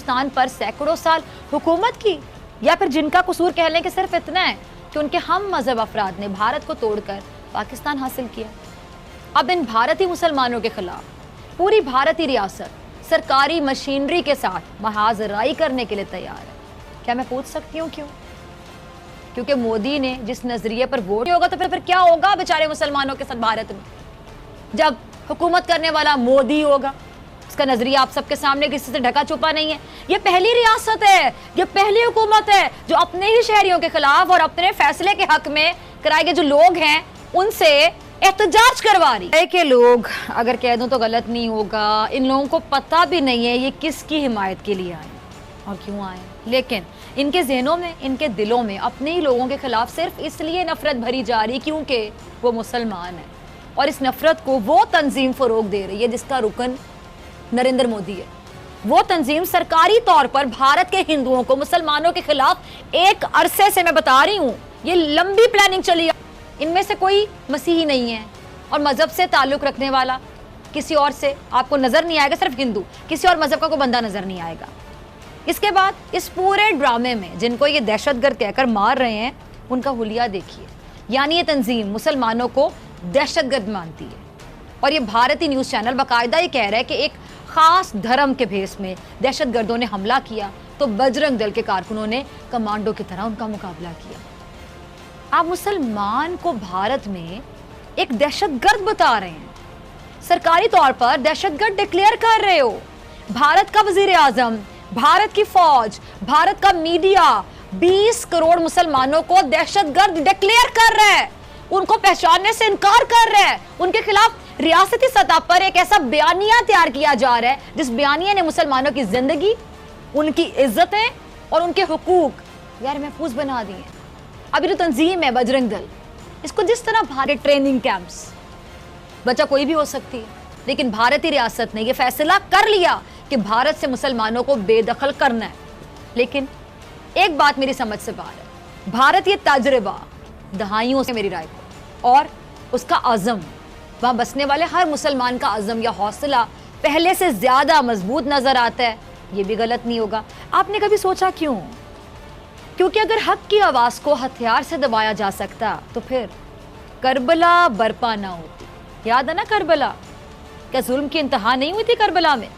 ہندوستان پر سینکڑوں سال حکومت کی، یا پھر جن کا قصور کہہ لیں کہ صرف اتنا ہے کہ ان کے ہم مذہب افراد نے بھارت کو توڑ کر پاکستان حاصل کیا۔ اب ان بھارتی مسلمانوں کے خلاف پوری بھارتی ریاست سرکاری مشینری کے ساتھ محاذ رائی کرنے کے لیے تیار ہے۔ کیا میں پوچھ سکتی ہوں کیوں؟ کیونکہ مودی نے جس نظریے پر ووٹ ہوگا تو پھر کیا ہوگا بیچارے مسلمانوں کے ساتھ بھارت میں؟ جب حکومت کرنے والا مودی ہوگا، اس کا نظریہ آپ سب کے سامنے کسی سے ڈھکا چھپا نہیں ہے۔ یہ پہلی ریاست ہے، یہ پہلی حکومت ہے جو اپنے ہی شہریوں کے خلاف اور اپنے فیصلے کے حق میں کرائے گئے جو لوگ ہیں ان سے احتجاج کروا رہی ہے۔ کہ لوگ اگر کہہ دوں تو غلط نہیں ہوگا، ان لوگوں کو پتہ بھی نہیں ہے یہ کس کی حمایت کے لیے آئے اور کیوں آئے، لیکن ان کے ذہنوں میں، ان کے دلوں میں اپنے ہی لوگوں کے خلاف صرف اس لیے نفرت بھری جا رہی کیونکہ وہ مسلمان ہیں، اور اس نفرت کو وہ تنظیم فروغ دے رہی ہے جس کا رکن نریندر مودی ہے۔ وہ تنظیم سرکاری طور پر بھارت کے ہندوؤں کو مسلمانوں کے خلاف ایک عرصے سے، میں بتا رہی ہوں، یہ لمبی پلاننگ چلی ہے۔ ان میں سے کوئی مسیحی نہیں ہے اور مذہب سے تعلق رکھنے والا کسی اور سے آپ کو نظر نہیں آئے گا، صرف ہندو، کسی اور مذہب کا کوئی بندہ نظر نہیں آئے گا۔ اس کے بعد اس پورے ڈرامے میں جن کو یہ دہشت گرد کہہ کر مار رہے ہیں ان کا حلیہ دیکھیے، یعنی یہ تنظیم مسلمانوں کو دہشت گرد مانتی ہے، اور یہ بھارتی نیوز چینل باقاعدہ یہ کہہ رہا ہے کہ ایک خاص دھرم کے بھیس میں دہشت گردوں نے حملہ کیا تو بجرنگ دل کے کارکنوں نے کمانڈو کی طرح ان کا مقابلہ کیا۔ آپ مسلمان کو بھارت میں ایک دہشت گرد بتا رہے ہیں، سرکاری طور پر دہشت گرد ڈکلیئر کر رہے ہو۔ بھارت کا وزیر اعظم، بھارت کی فوج، بھارت کا میڈیا 20 کروڑ مسلمانوں کو دہشت گرد ڈکلیئر کر رہا ہے، ان کو پہچاننے سے انکار کر رہا ہے، ان کے خلاف ریاستی سطح پر ایک ایسا بیانیہ تیار کیا جا رہا ہے جس بیانیہ نے مسلمانوں کی زندگی، ان کی عزتیں اور ان کے حقوق یار محفوظ بنا دی ہیں۔ اب یہ جو تنظیم ہے بجرنگ دل، اس کو جس طرح بھارت ٹریننگ کیمپس، بچہ کوئی بھی ہو سکتی ہے، لیکن بھارتی ریاست نے یہ فیصلہ کر لیا کہ بھارت سے مسلمانوں کو بے دخل کرنا ہے۔ لیکن ایک بات میری سمجھ سے باہر ہے، بھارت یہ تجربہ دہائیوں سے، میری رائے کو، اور اس کا عزم، وہاں بسنے والے ہر مسلمان کا عزم یا حوصلہ پہلے سے زیادہ مضبوط نظر آتا ہے۔ یہ بھی غلط نہیں ہوگا۔ آپ نے کبھی سوچا کیوں؟ کیونکہ اگر حق کی آواز کو ہتھیار سے دبایا جا سکتا تو پھر کربلا برپا نہ ہوتی۔ یاد ہے نا کربلا؟ کیا ظلم کی انتہا نہیں ہوئی تھی کربلا میں؟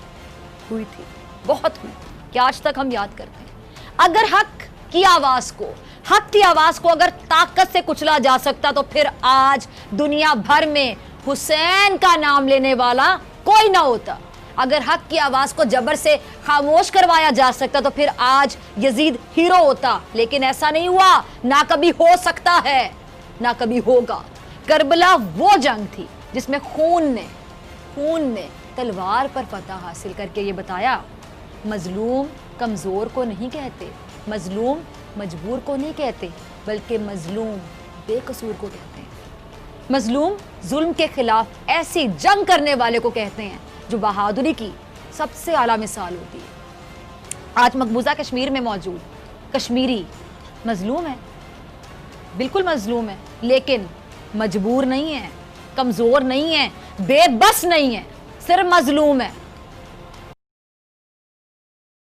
ہوئی تھی، بہت ہوئی، کہ آج تک ہم یاد کرتے ہیں۔ اگر حق کی آواز کو اگر طاقت سے کچلا جا سکتا تو پھر آج دنیا بھر میں حسین کا نام لینے والا کوئی نہ ہوتا۔ اگر حق کی آواز کو جبر سے خاموش کروایا جا سکتا تو پھر آج یزید ہیرو ہوتا، لیکن ایسا نہیں ہوا، نہ کبھی ہو سکتا ہے، نہ کبھی ہوگا۔ کربلا وہ جنگ تھی جس میں خون نے تلوار پر فتح حاصل کر کے یہ بتایا، مظلوم کمزور کو نہیں کہتے، مظلوم مجبور کو نہیں کہتے، بلکہ مظلوم بے قصور کو کہتے ہیں۔ مظلوم ظلم کے خلاف ایسی جنگ کرنے والے کو کہتے ہیں جو بہادری کی سب سے اعلیٰ مثال ہوتی ہے۔ آج مقبوضہ کشمیر میں موجود کشمیری مظلوم ہے، بالکل مظلوم ہے، لیکن مجبور نہیں ہے، کمزور نہیں ہے، بے بس نہیں ہے، صرف مظلوم ہے۔